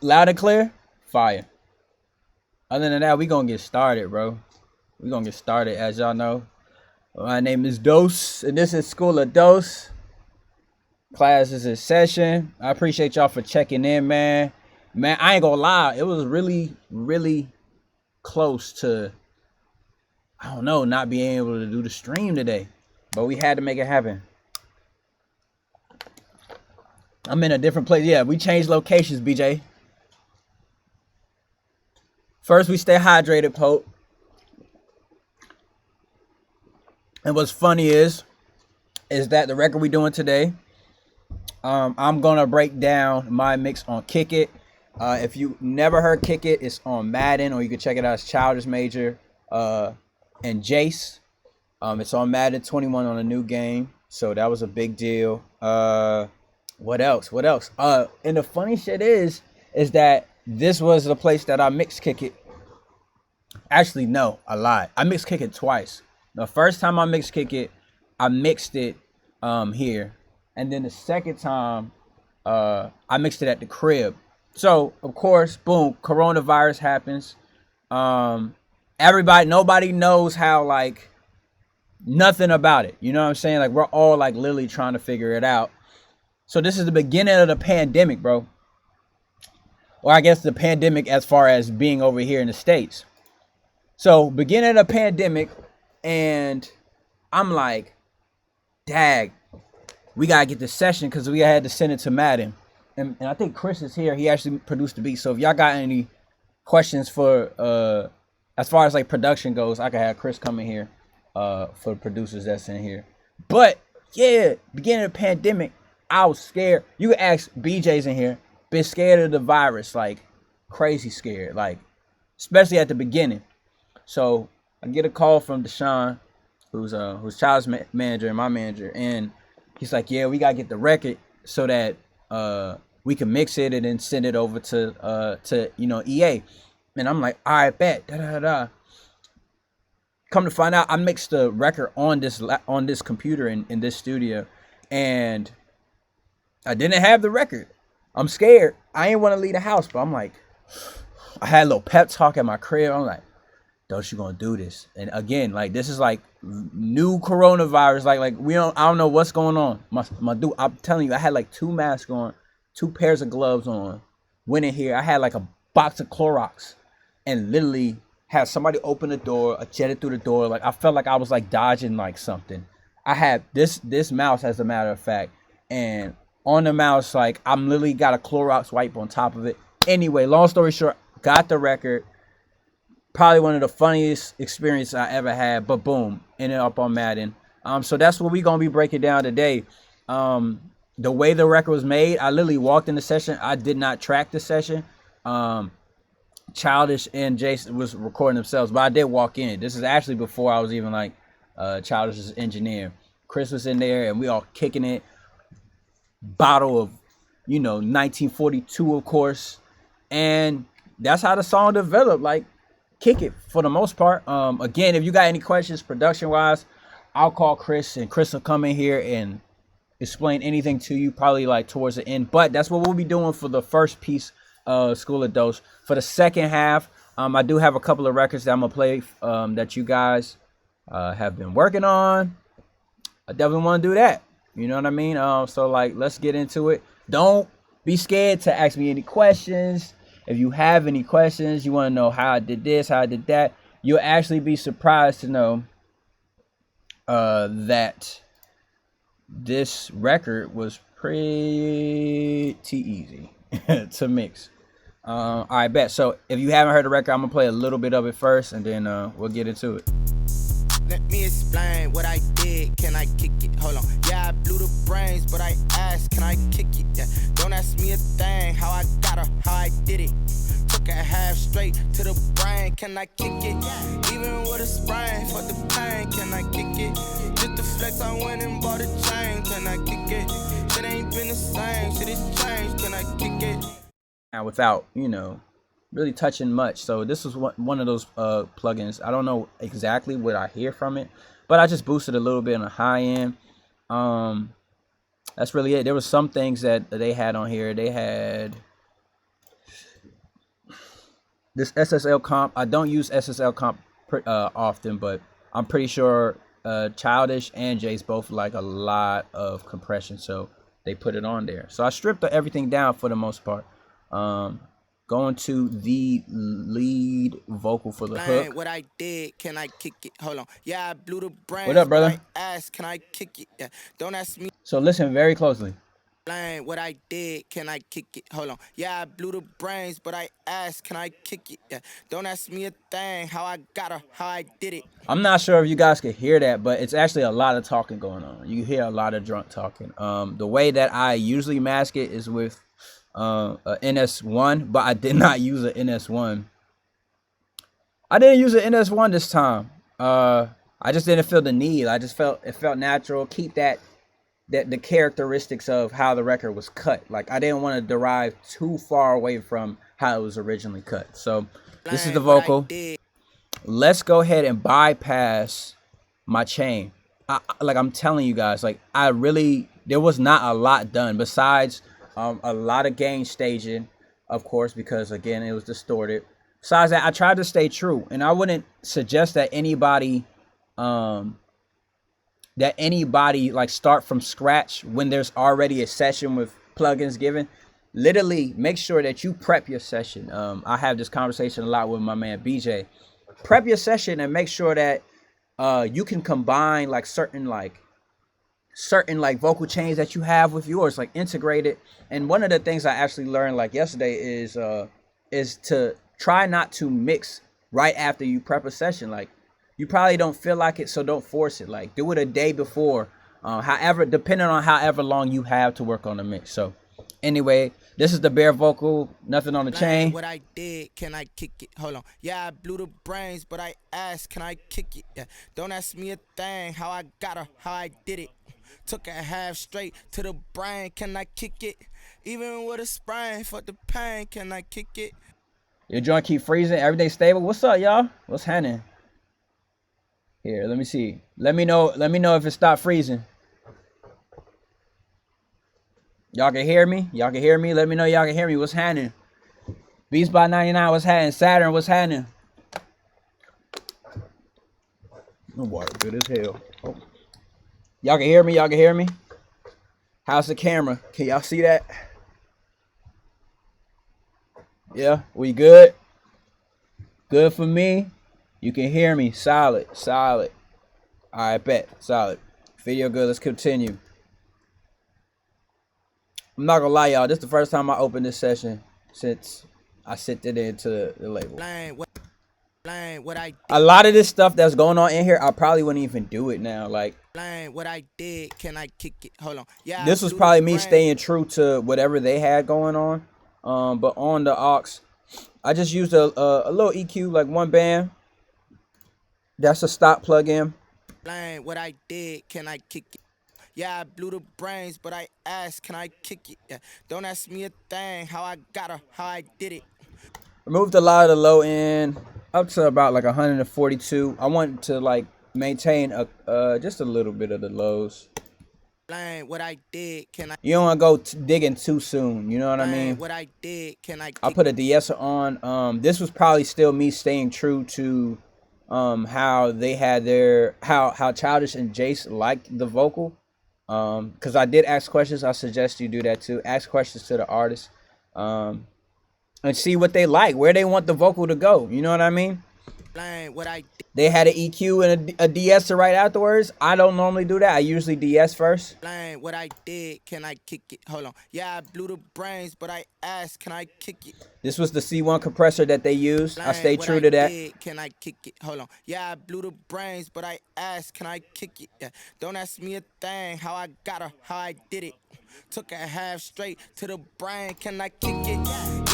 Loud and clear? Fire. Other than that, we gonna get started, bro. We gonna get started, as y'all know. My name is Dose, and this is School of Dose. Class is in session. I appreciate y'all for checking in, man. Man, I ain't gonna lie, it was really, really close to, I don't know, not being able to do the stream today. But we had to make it happen. I'm in a different place. Yeah, we changed locations, BJ. First, we stay hydrated, Pope. And what's funny is that the record we doing today, I'm gonna break down my mix on Kick It. If you never heard Kick It, it's on Madden, or you can check it out as Childish Major and Jace. It's on Madden 21 on a new game, so that was a big deal. What else? What else? And the funny shit is that this was the place that I mixed Kick It. Actually, no, I lied. I mixed Kick It twice. The first time I mixed Kick It, I mixed it here, and then the second time, I mixed it at the crib. So of course, boom, coronavirus happens. Nobody knows how, like, nothing about it. You know what I'm saying? Like, we're all like literally trying to figure it out. So this is the beginning of the pandemic, bro. Or I guess the pandemic as far as being over here in the States. So beginning of the pandemic, and I'm like, dag, we gotta get this session because we had to send it to Madden. And I think Chris is here. He actually produced the beat. So if y'all got any questions for as far as like production goes, I can have Chris come in here for the producers that's in here. But yeah, beginning of the pandemic, I was scared. You can ask BJ's in here. Been scared of the virus, like crazy scared, like especially at the beginning. So I get a call from Deshaun, who's Child's manager and my manager, and he's like, "Yeah, we gotta get the record so that we can mix it and then send it over to EA." And I'm like, "All right, bet." Da da da. Come to find out, I mixed the record on this computer in this studio, and I didn't have the record. I'm scared. I ain't want to leave the house, but I'm like, I had a little pep talk at my crib. I'm like, "Don't you gonna do this?" And again, like, this is like new coronavirus. Like I don't know what's going on. My dude, I'm telling you, I had like 2 masks on, 2 pairs of gloves on. Went in here, I had like a box of Clorox, and literally had somebody open the door, I jetted through the door. Like, I felt like I was like dodging like something. I had this mouse, as a matter of fact, and on the mouse, like, I'm literally got a Clorox wipe on top of it. Anyway, long story short, got the record. Probably one of the funniest experiences I ever had, but boom, ended up on Madden. So that's what we're gonna be breaking down today. The way the record was made, I literally walked in the session. I did not track the session. Childish and Jace was recording themselves, but I did walk in. This is actually before I was even like Childish's engineer. Chris was in there, and we all kicking it. Bottle of 1942, of course, and that's how the song developed. Like, Kick It for the most part. Again, if you got any questions production wise, I'll call Chris, and Chris will come in here and explain anything to you, probably like towards the end. But that's what we'll be doing for the first piece of School of Dose. For the second half, I do have a couple of records that I'm gonna play that you guys have been working on. I definitely want to do that. You know what I mean? So, like, let's get into it. Don't be scared to ask me any questions. If you have any questions, you want to know how I did this, how I did that, you'll actually be surprised to know that this record was pretty easy to mix. All right, bet. So if you haven't heard the record, I'm going to play a little bit of it first, and then we'll get into it. Let me explain what I did. Can I kick it? Hold on. Yeah, I blew the brains, but I asked, can I kick it? Yeah. Don't ask me a thing. How I got her, how I did it. Took a half straight to the brain. Can I kick it? Even with a sprain, for the pain. Can I kick it? Just the flex, I went and bought a chain. Can I kick it? Shit ain't been the same. Shit has changed. Can I kick it? Now, without really touching much. So this was one of those plugins. I don't know exactly what I hear from it, but I just boosted a little bit on the high end. That's really it. There was some things that they had on here. They had this SSL comp. I don't use SSL comp often, but I'm pretty sure Childish and Jace both like a lot of compression, so they put it on there. So I stripped everything down for the most part. Going to the lead vocal for the hook. What I did, can I kick it? Hold on. Yeah, I blew the brains. What up, brother? I asked, can I kick it? Yeah. Don't ask me. So listen very closely. What I did, can I kick it? Hold on. Yeah, I blew the brains, but I asked, can I kick it? Yeah. Don't ask me a thing, how I got her, how I did it. I'm not sure if you guys could hear that, but it's actually a lot of talking going on. You hear a lot of drunk talking. The way that I usually mask it is with a NS1, but I did not use an NS1. I didn't use an NS1 this time. I just didn't feel the need. I just felt it felt natural. Keep that the characteristics of how the record was cut. Like I didn't want to derive too far away from how it was originally cut. So this is the vocal. Let's go ahead and bypass my chain. Like I'm telling you guys, like there was not a lot done besides a lot of gain staging, of course, because again it was distorted. Besides that, I tried to stay true, and I wouldn't suggest that anybody like start from scratch when there's already a session with plugins given. Literally make sure that you prep your session. I have this conversation a lot with my man BJ. Prep your session and make sure that you can combine like certain vocal chains that you have with yours, like integrate it. And one of the things I actually learned like yesterday is to try not to mix right after you prep a session. Like you probably don't feel like it, so don't force it. Like do it a day before. However, depending on however long you have to work on the mix. So anyway, this is the bare vocal, nothing on the chain. What I did, can I kick it? Hold on. Yeah, I blew the brains, but I asked, can I kick it? Yeah. Don't ask me a thing, how I got her, how I did it. Took a half straight to the brain, can I kick it? Even with a sprain, fuck the pain, can I kick it? Your joint keep freezing, everything stable. What's up, y'all? What's happening? Here, let me see. Let me know if it stopped freezing. Y'all can hear me? Y'all can hear me? Let me know y'all can hear me. What's happening? Beast by 99, what's happening? Saturn, what's happening? The water good as hell. Oh. Y'all can hear me? Y'all can hear me? How's the camera? Can y'all see that? Yeah, we good? Good for me? You can hear me? Solid, solid. All right, bet. Solid. Video good. Let's continue. I'm not gonna lie, y'all. This is the first time I opened this session since I sent it into the label. A lot of this stuff that's going on in here, I probably wouldn't even do it now. Like, what I did, can I kick it? Hold on. Yeah, this was probably me staying true to whatever they had going on. But on the aux, I just used a little EQ, like one band. That's a stop plug-in. What I did, can I kick it? Yeah, I blew the brains, but I asked, can I kick it? Yeah. Don't ask me a thing, how I got her, how I did it. Removed a lot of the low end up to about like 142. I want to like maintain just a little bit of the lows. What I did, can I? You don't want to go digging too soon. You know what I mean? What I did, can I? I put a de-esser on. This was probably still me staying true to how they had their how Childish and Jace liked the vocal. Because I did ask questions. I suggest you do that too. Ask questions to the artist, and see what they like, where they want the vocal to go. You know what I mean? What I did. They had an EQ and a de-esser right afterwards. I don't normally do that. I usually de-ess first. What I did, can I kick it? Hold on. Yeah, I blew the brains, but I asked, can I kick it? This was the C1 compressor that they used. I stayed true to that. Can I kick it? Hold on. Yeah, I blew the brains, but I asked, can I kick it? Yeah. Don't ask me a thing, how I got her, how I did it. Took a half straight to the brain, can I kick it?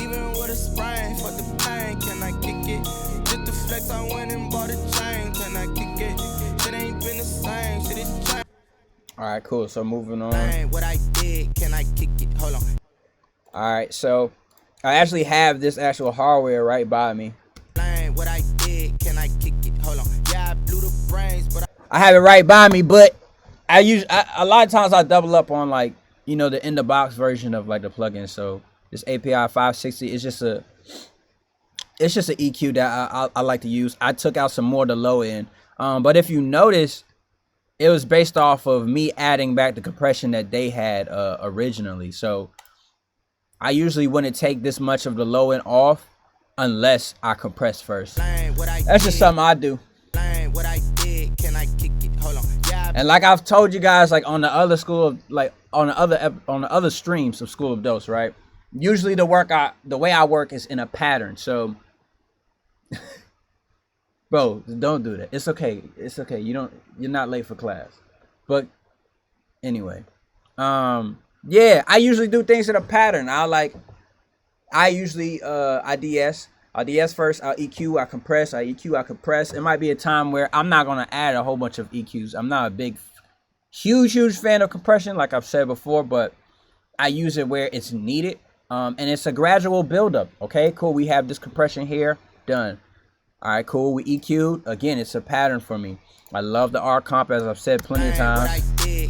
Even with a sprain, for the pain, can I kick it? Just the flex, I went and bought a chain, can I kick it? Shit ain't been the same, shit is changed. All right, cool. So moving on. What I did, can I kick it? Hold on. All right, so I actually have this actual hardware right by me. What I did, can I kick it? Hold on. Yeah, I blew the brains, but I have it right by me, but a lot of times I double up on like, you know, the in the box version of like the plugin. So this API 560 is just it's just an EQ that I like to use. I took out some more of the low end. But if you notice, it was based off of me adding back the compression that they had originally. So I usually wouldn't take this much of the low end off unless I compress first. That's just something I do. And like I've told you guys, like on the other on the other streams of School of Dose, right? Usually the way I work is in a pattern. So bro, don't do that. It's okay. It's okay. You're not late for class. But anyway, yeah, I usually do things in a pattern. I usually I DS first, I'll EQ, I compress, I EQ, I compress. It might be a time where I'm not gonna add a whole bunch of EQs. I'm not a big huge fan of compression, like I've said before, but I use it where it's needed. And it's a gradual buildup. Okay, cool. We have this compression here, done. All right, cool. We EQ'd. Again, it's a pattern for me. I love the R comp, as I've said plenty of times.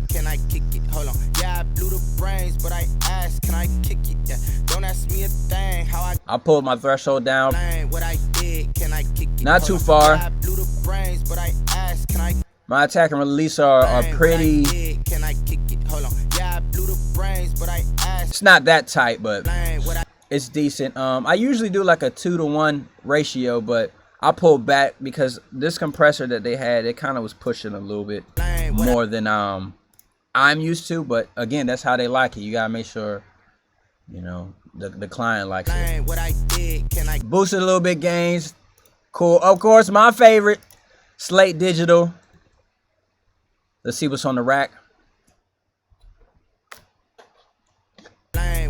Can I kick it? Hold on. Yeah, I blew the brains, but I asked, can I kick it? Yeah. Don't ask me a thing. How I pulled my threshold down. What I did, can I kick it? Not too far. Yeah, I blew the brains, but I asked, can I? My attack and release are pretty. Can I kick it? Hold on. Yeah, I blew the brains, but I asked. It's not that tight, but it's decent. I usually do like a 2-to-1 ratio, but I pulled back because this compressor that they had, it kind of was pushing a little bit more than I'm used to. But again, that's how they like it. You gotta make sure, you know, the client likes it. Boosted a little bit gains. Cool. Of course, my favorite, Slate Digital. Let's see what's on the rack.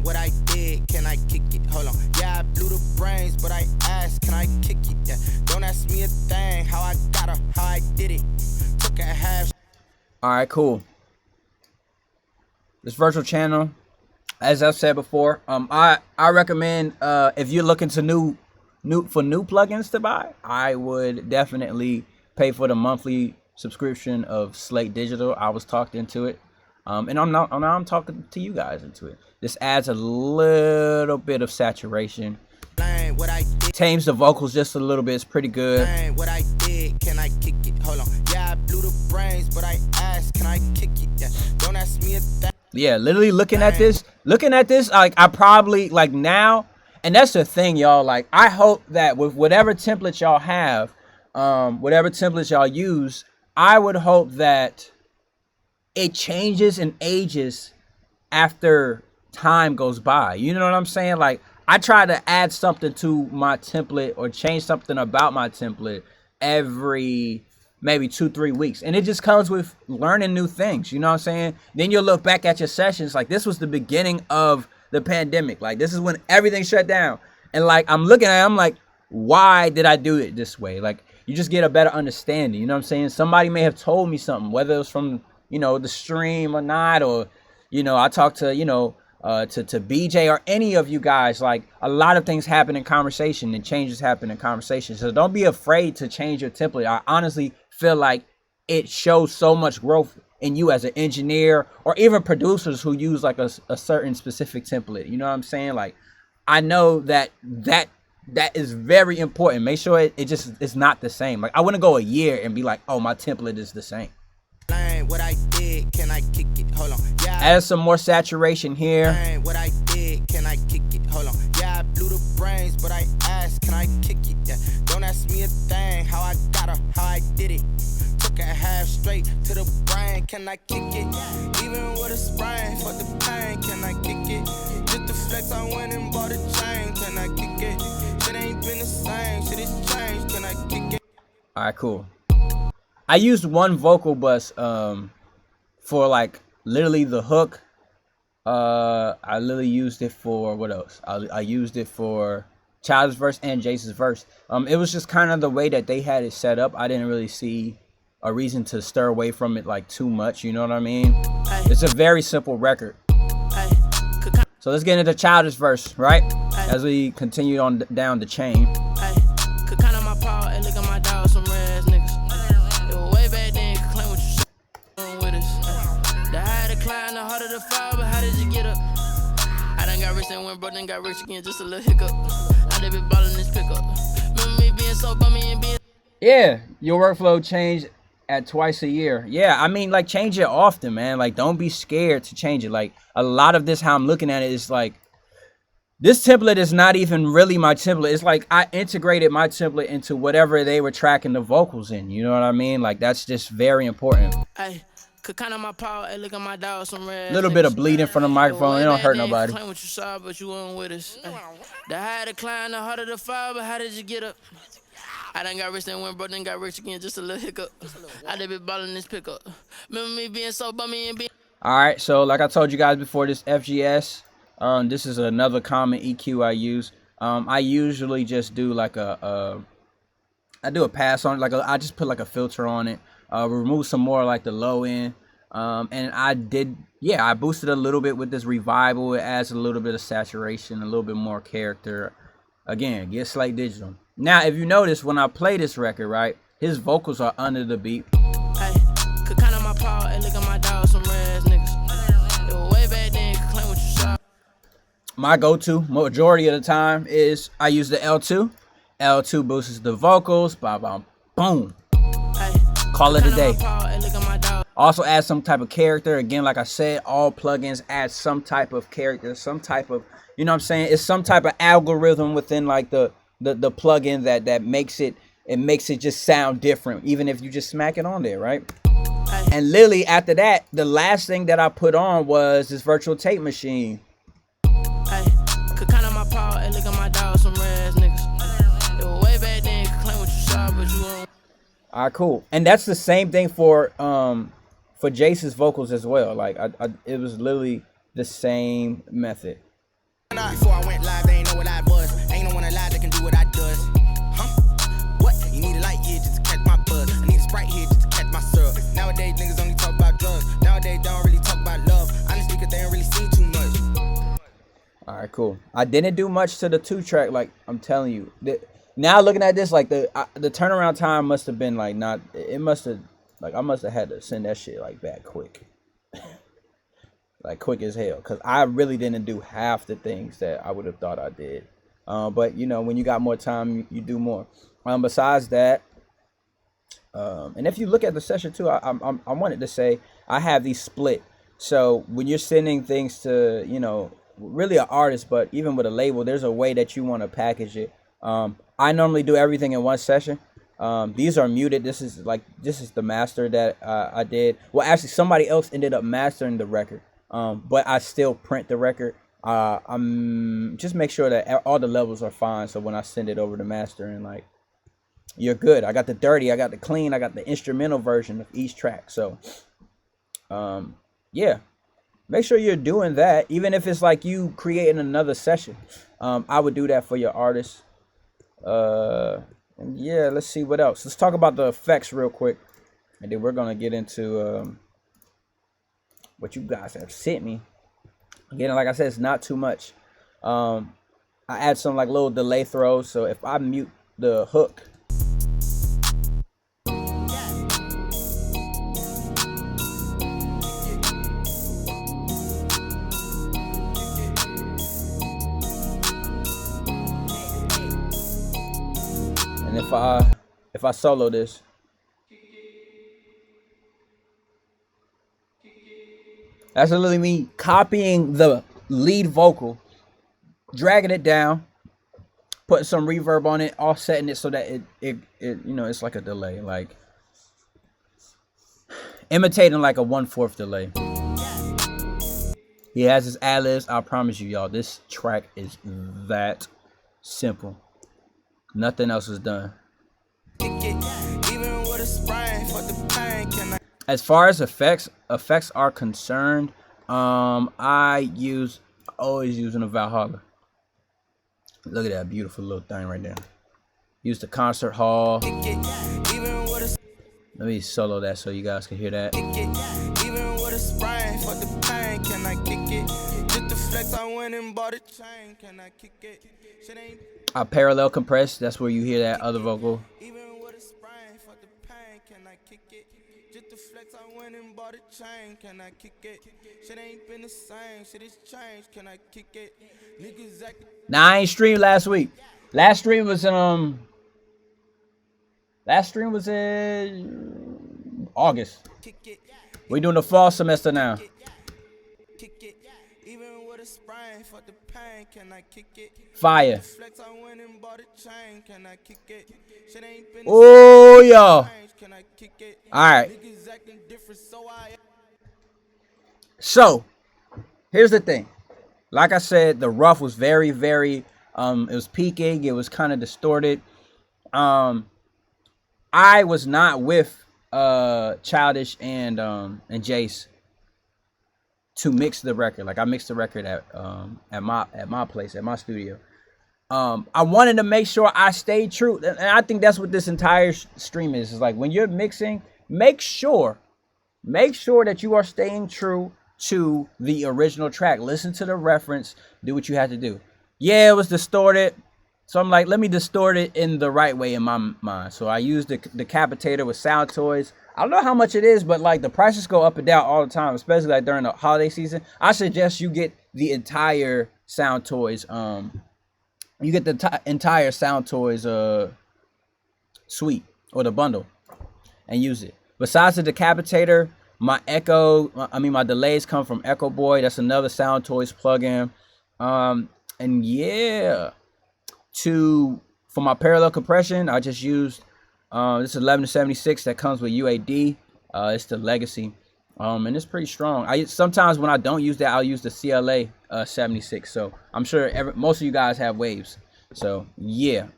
What I did, can I kick it? Hold on. Yeah, I blew the brains, but I asked, can I kick it? Yeah. Don't ask me a thing, how I got her, how I did it. Took a half. All right, cool. This virtual channel, as I've said before, I recommend if you're looking to new plugins to buy, I would definitely pay for the monthly subscription of Slate Digital. I was talked into it. And I'm talking to you guys into it. This adds a little bit of saturation. Tames the vocals just a little bit. It's pretty good. What I did, can I kick it? Hold on. Yeah, I blew the brains, but I asked, can I kick it? Yeah. Don't ask me a thing. Yeah, literally looking at this, like I probably like now, and that's the thing, y'all. Like I hope that with whatever templates y'all have, whatever templates y'all use, I would hope that it changes and ages after time goes by. You know what I'm saying? Like I try to add something to my template or change something about my template every maybe 2-3 weeks. And it just comes with learning new things. You know what I'm saying? Then you'll look back at your sessions. Like this was the beginning of the pandemic. Like this is when everything shut down. And like I'm looking at it, I'm like, why did I do it this way? Like you just get a better understanding. You know what I'm saying? Somebody may have told me something, whether it was from, you know, the stream or not, or, you know, I talked to, you know, to BJ or any of you guys. Like a lot of things happen in conversation and changes happen in conversation. So don't be afraid to change your template. I honestly feel like it shows so much growth in you as an engineer or even producers who use like a certain specific template. You know what I'm saying? Like I know that is very important. Make sure it's not the same. Like I wouldn't go a year and be like, oh, my template is the same. What I did, can I kick it? Hold on. Yeah. Add some more saturation here. What I did, can I kick it? Hold on. Yeah, I blew the brains, but I asked, can I kick it? Yeah. Don't ask me a thing, how I got her, how I did it. Took a half straight to the brain, can I kick it? Even with a sprain, for the pain, can I kick it? Just the flex, I went and bought a chain, can I kick it? Shit ain't been the same, shit is changed, can I kick it? Alright, cool. I used one vocal bus for like literally the hook. I literally used it for what else? I used it for Childish verse and Jace's verse. It was just kind of the way that they had it set up. I didn't really see a reason to stir away from it like too much. You know what I mean? It's a very simple record. So let's get into Childish verse, right? As we continue on down the chain. Could count on my power and look at my dog, some rare ass niggas. It was way back then, could claim what you doing with us. The higher the climb, the harder the fall, but how did you get up? I done got rich and went broke, then got rich again, just a little hiccup. I done been ballin' this pickup. Yeah, your workflow change at twice a year. Yeah, I mean, like, change it often, man. Like, don't be scared to change it. Like, a lot of this, how I'm looking at it, is like, this template is not even really my template. It's like I integrated my template into whatever they were tracking the vocals in. You know what I mean? Like, that's just very important. Hey, could count on my power. Hey, look at my dog, some red. Little bit of bleeding from the microphone. It don't hurt nobody. Claim what you saw, but you weren't with us. The higher the climb, the harder the fall. But how did you get up? I done got rich and went broke, then got rich again. Just a little hiccup. I did be balling this pickup. Remember me being so bummy and being. All right, so like I told you guys before, this FGS. This is another common EQ I use. I usually just do like I do a pass on it, I just put like a filter on it, remove some more like the low end, and I boosted a little bit with this revival. It adds a little bit of saturation, a little bit more character. Again, get Slate Digital. Now, if you notice when I play this record, right, his vocals are under the beat. Hey, could count on my power. Hey, look at my dog, some red niggas. It was way back then. Could claim what you saw. My go-to majority of the time is I use the L2. L2 boosts the vocals. Boom. Call it a day. Also add some type of character. Again, like I said, all plugins add some type of character, some type of, you know what I'm saying? It's some type of algorithm within like the plugin that makes it just sound different, even if you just smack it on there, right? And literally after that, the last thing that I put on was this virtual tape machine. Could count on my power, and look at my dog, some red niggas. It was way back then, could claim what you saw, but you won't. All right, cool. And that's the same thing for Jace's vocals as well. Like it was literally the same method. Before I went live, they ain't know what I was. Ain't no one alive that can do what I does. Huh? What? You need a light here just to catch my buzz. I need a Sprite here just to catch my syrup. Nowadays, niggas only talk about drugs. Nowadays, they don't really talk about love. Honestly, cause they don't really see too much. All right, cool. I didn't do much to the 2-track, like I'm telling you. Now looking at this, like the turnaround time must have been like not. It must have, like, I must have had to send that shit like back quick, like quick as hell, because I really didn't do half the things that I would have thought I did. But you know, when you got more time, you do more. Besides that, and if you look at the session too, I wanted to say I have these split. So when you're sending things to, you know, really an artist, but even with a label, there's a way that you want to package it. I normally do everything in one session. These are muted. This is the master that I did. Well, actually, somebody else ended up mastering the record, but I still print the record. I'm just make sure that all the levels are fine, so when I send it over to mastering, like, you're good. I got the dirty, I got the clean, I got the instrumental version of each track. So, yeah. Make sure you're doing that, even if it's like you creating another session. I would do that for your artist. And yeah, let's see what else. Let's talk about the effects real quick, and then we're gonna get into what you guys have sent me. Again, like I said, it's not too much. I add some like little delay throws. So if I mute the hook, and if I solo this, that's literally me copying the lead vocal, dragging it down, putting some reverb on it, offsetting it so that it you know, it's like a delay, like imitating like a 1/4 delay. He has his ad-libs. I promise you, y'all, this track is that simple. Nothing else is done. As far as effects are concerned, I always using a Valhalla. Look at that beautiful little thing right there. Use the concert hall. Let me solo that so you guys can hear that. Even with a sprain, for the pain, can I kick it? Just the flex, I went and bought a chain, can I kick it? I parallel compress, that's where you hear that other vocal. Even with a sprain, for the pain, can I kick it? Just the flex, I went and bought a chain, can I kick it? Shit ain't been the same, shit is changed, can I kick it? Niggas act. Nah, I ain't streamed last week. Last stream was Last stream was in August. We doing the fall semester now. Fire. Oh, yo. Alright. So, here's the thing. Like I said, the rough was very, very, it was peaking. It was kind of distorted. I was not with Childish and Jace to mix the record. Like I mixed the record at my place, at my studio. I wanted to make sure I stayed true, and I think that's what this entire stream is. Is like when you're mixing, make sure that you are staying true to the original track. Listen to the reference. Do what you have to do. Yeah, it was distorted. So I'm like, let me distort it in the right way in my mind. So I used the decapitator with Sound Toys. I don't know how much it is, but like the prices go up and down all the time, especially like during the holiday season. I suggest you get the entire Sound Toys. You get the entire Sound Toys suite or the bundle and use it. Besides the decapitator, my delays come from Echo Boy. That's another Sound Toys plugin. And yeah, for my parallel compression, I just used this 11-76 that comes with UAD. It's the Legacy, and it's pretty strong. Sometimes when I don't use that, I'll use the CLA 76. So I'm sure most of you guys have waves. So yeah.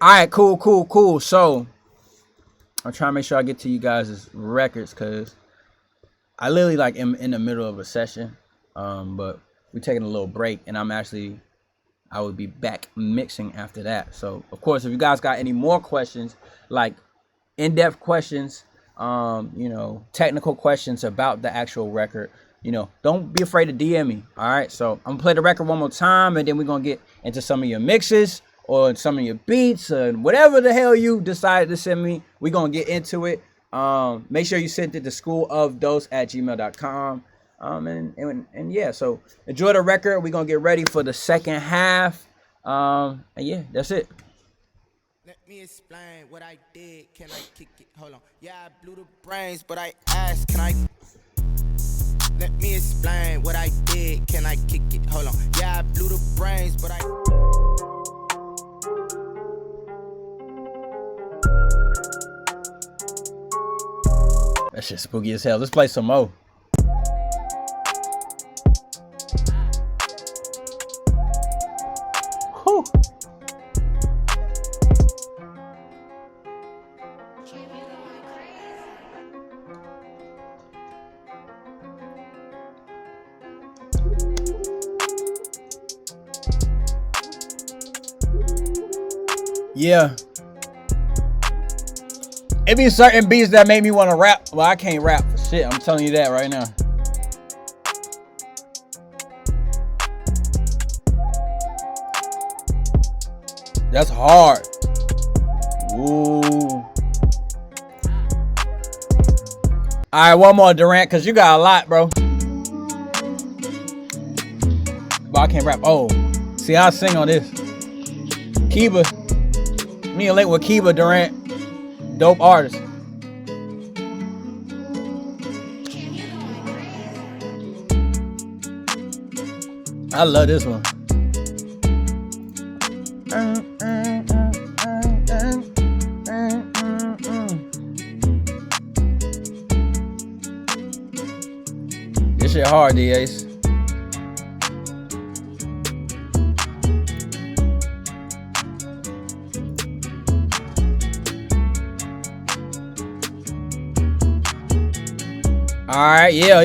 All right, cool. So I'm trying to make sure I get to you guys' records because I literally like in the middle of a session, but we're taking a little break, and I will be back mixing after that. So, of course, if you guys got any more questions, like in-depth questions, technical questions about the actual record, don't be afraid to DM me. All right. So I'm gonna play the record one more time, and then we're gonna get into some of your mixes or some of your beats and whatever the hell you decided to send me. We're gonna get into it. Make sure you send it to schoolofdose@gmail.com. And yeah, so enjoy the record. We're gonna get ready for the second half. And yeah, that's it. Let me explain what I did. Can I kick it? Hold on. Yeah, I blew the brains, but I asked, can I? Let me explain what I did. Can I kick it? Hold on. Yeah, I blew the brains, but I. That shit's spooky as hell. Let's play some more. Whew. Yeah. It be certain beats that make me want to rap. Well, I can't rap for shit. I'm telling you that right now. That's hard. Ooh. All right, one more, Durant, because you got a lot, bro. But I can't rap. Oh, see, I'll sing on this. Kiba. Me and link with Kiba, Durant. Dope artist. I love this one. This shit hard, D-Ace. All right, yeah.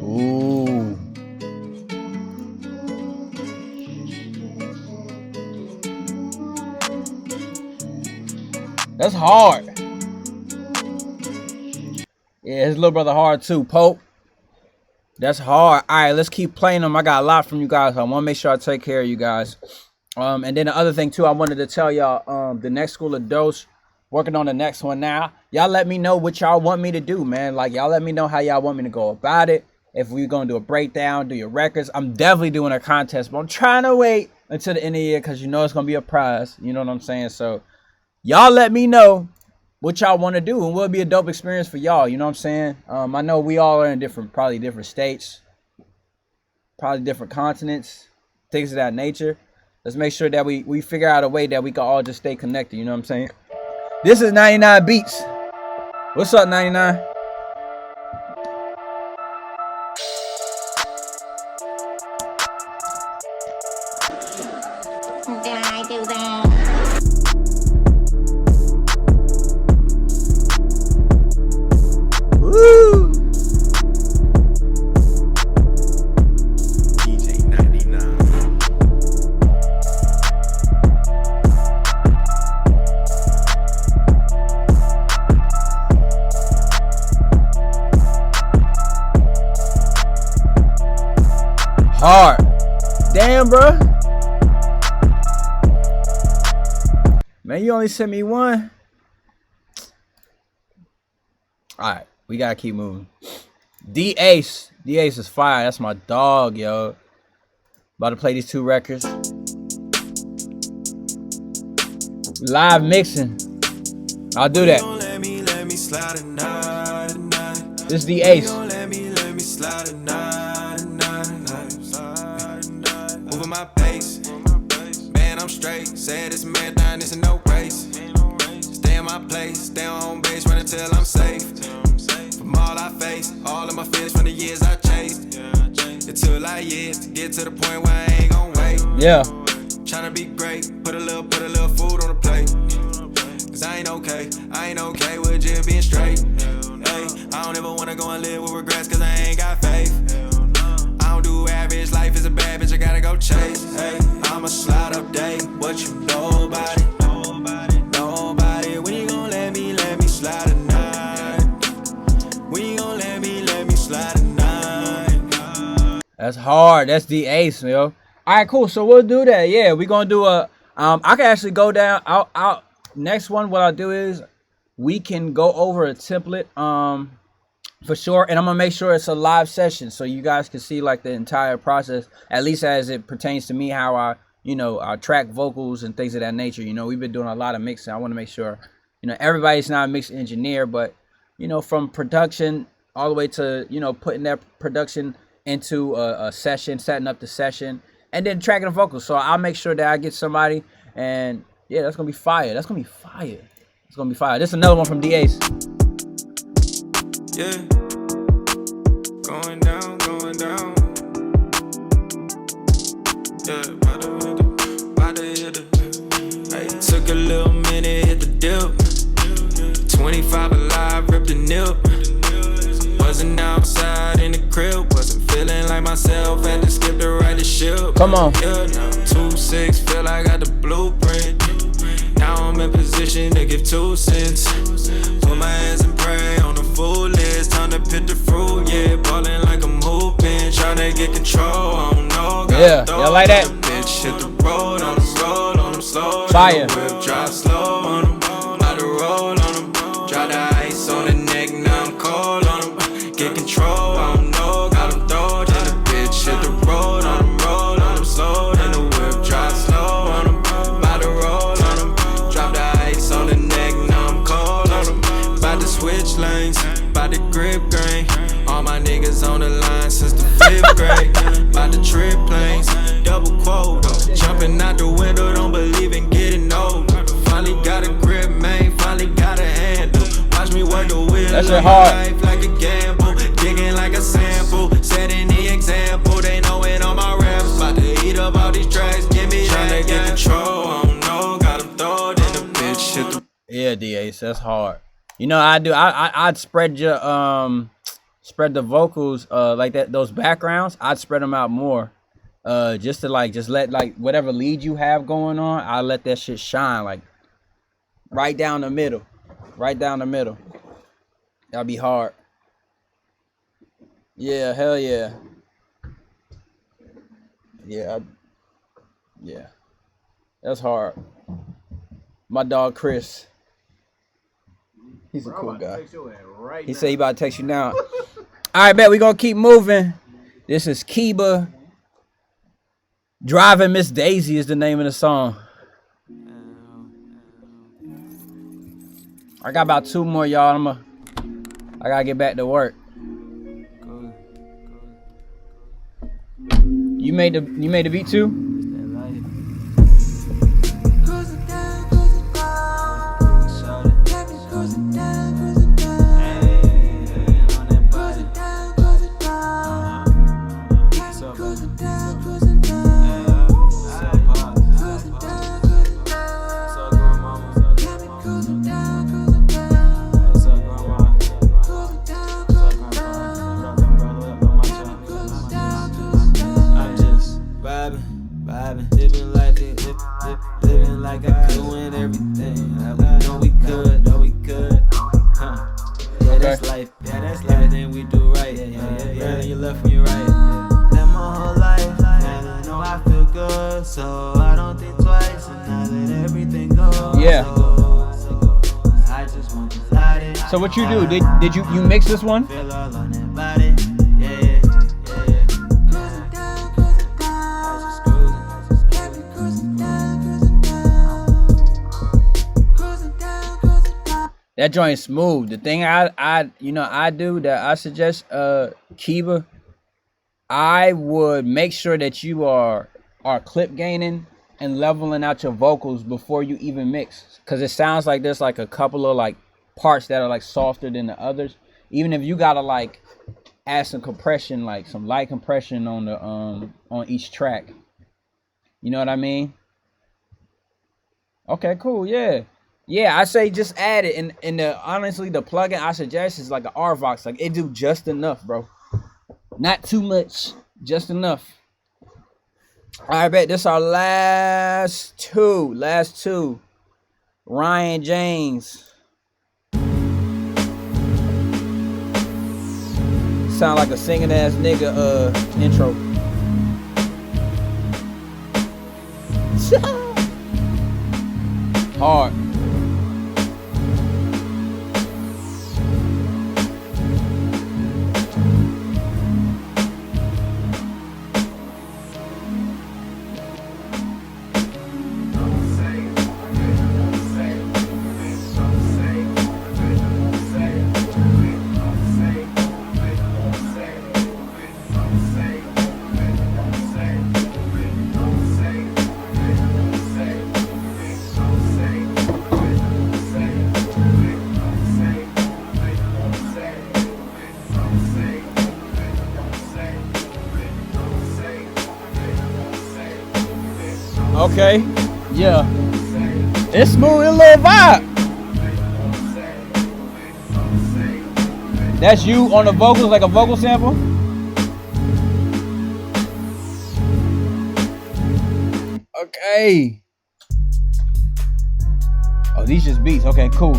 Ooh. That's hard. Yeah, his little brother hard too, Pope. That's hard. All right, let's keep playing them. I got a lot from you guys. I want to make sure I take care of you guys. And then the other thing too, I wanted to tell y'all, the next School of Dose, working on the next one now. Y'all let me know what y'all want me to do, man. Like, y'all let me know how y'all want me to go about it. if we're gonna do a breakdown, do your records. I'm definitely doing a contest, but I'm trying to wait until the end of the year because you know it's gonna be a prize. You know what I'm saying? So y'all let me know what y'all want to do, and will be a dope experience for y'all. You know what I'm saying? I know we all are in probably different states, probably different continents, things of that nature. Let's make sure that we figure out a way that we can all just stay connected. You know what I'm saying? This is 99 Beats. What's up, 99? Woo! DJ 99. Hard. Damn, bro. Man, you only sent me one. All right, we gotta keep moving. D-Ace. D-Ace is fire. That's my dog, yo. About to play these 2 records. Live mixing. I'll do that. This is D-Ace. Moving my pace, man, I'm straight. Said it's a marathon, it's a no race. Stay in my place, stay on home base, run until I'm safe. From all I face, all of my fears from the years I chased. It took like years to get to the point where I ain't gon' wait. Yeah. Tryna be great, put a little food on the plate. Cause I ain't okay with just being straight. Hey, I don't ever wanna go and live with regrets cause I ain't got faith. I don't do average, life is a bad bitch, I gotta go chase. Hey, I'ma slide up day, what you know about it? Nobody, when you gon' let me slide tonight? When you gon' let me slide tonight? That's hard. That's D-Ace, yo. All right, cool. So we'll do that. Yeah, we're gonna do a. I can actually go down. I'll next one. What I'll do is we can go over a template. For sure, and I'm gonna make sure it's a live session so you guys can see like the entire process, at least as it pertains to me, how I track vocals and things of that nature. You know, we've been doing a lot of mixing. I want to make sure, everybody's not a mix engineer, but from production all the way to putting that production into a session, setting up the session, and then tracking the vocals. So I'll make sure that I get somebody, and yeah, that's gonna be fire. That's gonna be fire. It's gonna be fire. This is another one from D-Ace. Yeah, going down. Yeah, about to hit it. Hey, took a little minute, hit the dip. 25 alive, ripped the nip. Wasn't outside in the crib, wasn't feeling like myself. Had to skip the ride the ship. Come on. Yeah, now 2-6, feel I got the blueprint. Now I'm in position to give 2 cents. Put my hands and pray on the full list. Time to pick the fruit, yeah, ballin' like I'm hooping. Tryna get control, I don't know. Yeah, y'all like that? Bitch, hit the road, on them slow. Fire. Whip, drive slow on them. About to roll on them. Dry the ice on the neck, now I'm cold on them. Get control, I don't know. Got them throwed in the bitch, hit the road on them. Roll on them slow. In the whip, drive slow on them. About to roll on them. Drop the ice on the neck, now I'm cold on them. About to switch lanes, about to grip grain. All my niggas on the line since the 5th grade. About to trip planes, double quote. Jumping out the window, don't believe in getting old. Finally got a grip, man, finally got a handle. Watch me work the wheel. That's your heart. Life like a gamble, digging like a sample. Setting the example, they know it on my raps. About to eat up all these tracks, give me that. Tryna get control, I don't know. Got them throwed in the bitch, hit the. Yeah, D-Ace, that's hard. I'd spread spread the vocals like that, those backgrounds. I'd spread them out more, just to let whatever lead you have going on, I let that shit shine like right down the middle. That'll be hard. Yeah, hell yeah. Yeah, that's hard. My dog Chris, he's a cool guy. He said he about to text you now. All All right, bet we gonna keep moving. This is Kiba. Driving Miss Daisy is the name of the song. I got about 2 more, y'all. I gotta get back to work. You made the beat too? Living like I could win everything. Know we could. Yeah, that's life. Yeah, that's life. Everything we do right. Yeah. You left when you right. Live my whole life, and I know I feel good, so I don't think twice, and I let everything go. Yeah. I just want to light it. So what you do? Did you mix this one? Feel all on that body. Yeah. That joint smooth. The thing I do that I suggest Kiba, I would make sure that you are clip gaining and leveling out your vocals before you even mix, because it sounds like there's like a couple of like parts that are like softer than the others. Even if you gotta like add some compression, like some light compression on the on each track. You know what I mean? Okay, cool, yeah. Yeah, I say just add it, and honestly, the plugin I suggest is like an RVox. Like, it do just enough, bro. Not too much, just enough. All right, bet this our last two. Ryan James. Sound like a singing ass nigga intro. Hard. Okay, yeah. It's smooth, a little vibe. That's you on the vocals, like a vocal sample? Okay. Oh, these just beats. Okay, cool.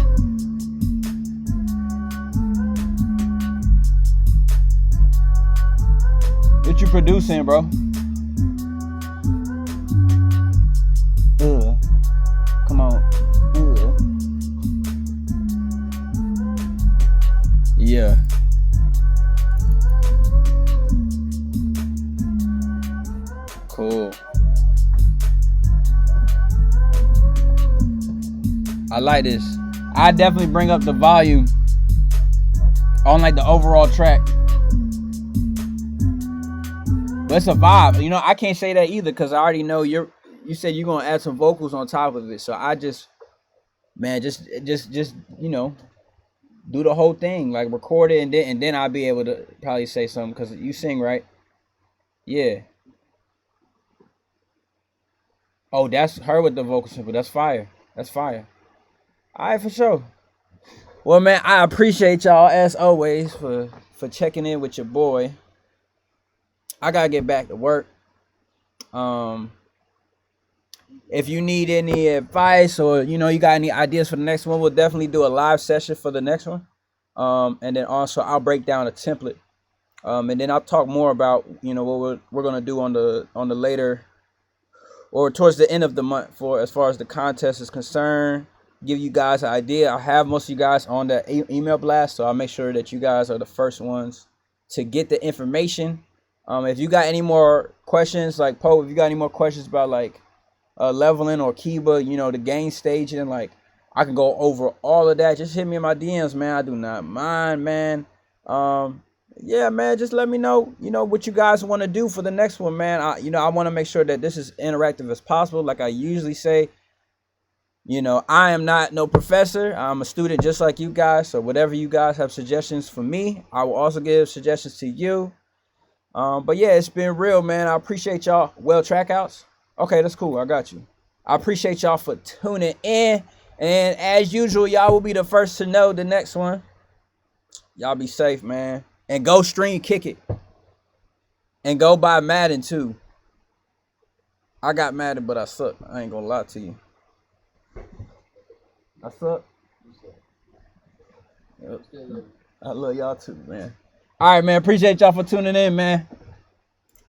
What you producing, bro? Come on. Yeah. Cool. I like this. I definitely bring up the volume on like the overall track. But it's a vibe. You know, I can't say that either because I already know you said you're gonna add some vocals on top of it. So I just you know, do the whole thing, like record it, and then I'll be able to probably say something because you sing, right? Yeah. Oh, that's her with the vocal sample. That's fire. That's fire. All right, for sure. Well, man, I appreciate y'all as always for checking in with your boy. I gotta get back to work. If you need any advice or you got any ideas for the next one, we'll definitely do a live session for the next one. And then also I'll break down a template. And then I'll talk more about what we're gonna do on the later or towards the end of the month for as far as the contest is concerned. Give you guys an idea. I'll have most of you guys on the email blast, so I'll make sure that you guys are the first ones to get the information. If you got any more questions, like Poe, if you got any more questions about like leveling or Kiba, you know, the game staging, like I can go over all of that. Just hit me in my DMs, man. I do not mind, man. Yeah, man, just let me know, you know, what you guys want to do for the next one, man. I want to make sure that this is interactive as possible. Like I usually say, you know, I am not no professor. I'm a student just like you guys. So whatever you guys have suggestions for me, I will also give suggestions to you. But yeah, it's been real, man. I appreciate y'all. Well, trackouts. Okay, that's cool. I got you. I appreciate y'all for tuning in. And as usual, y'all will be the first to know the next one. Y'all be safe, man. And go stream Kick It. And go buy Madden too. I got Madden, but I suck. I ain't gonna lie to you. I suck. Yep. I love y'all too, man. All right, man. Appreciate y'all for tuning in, man.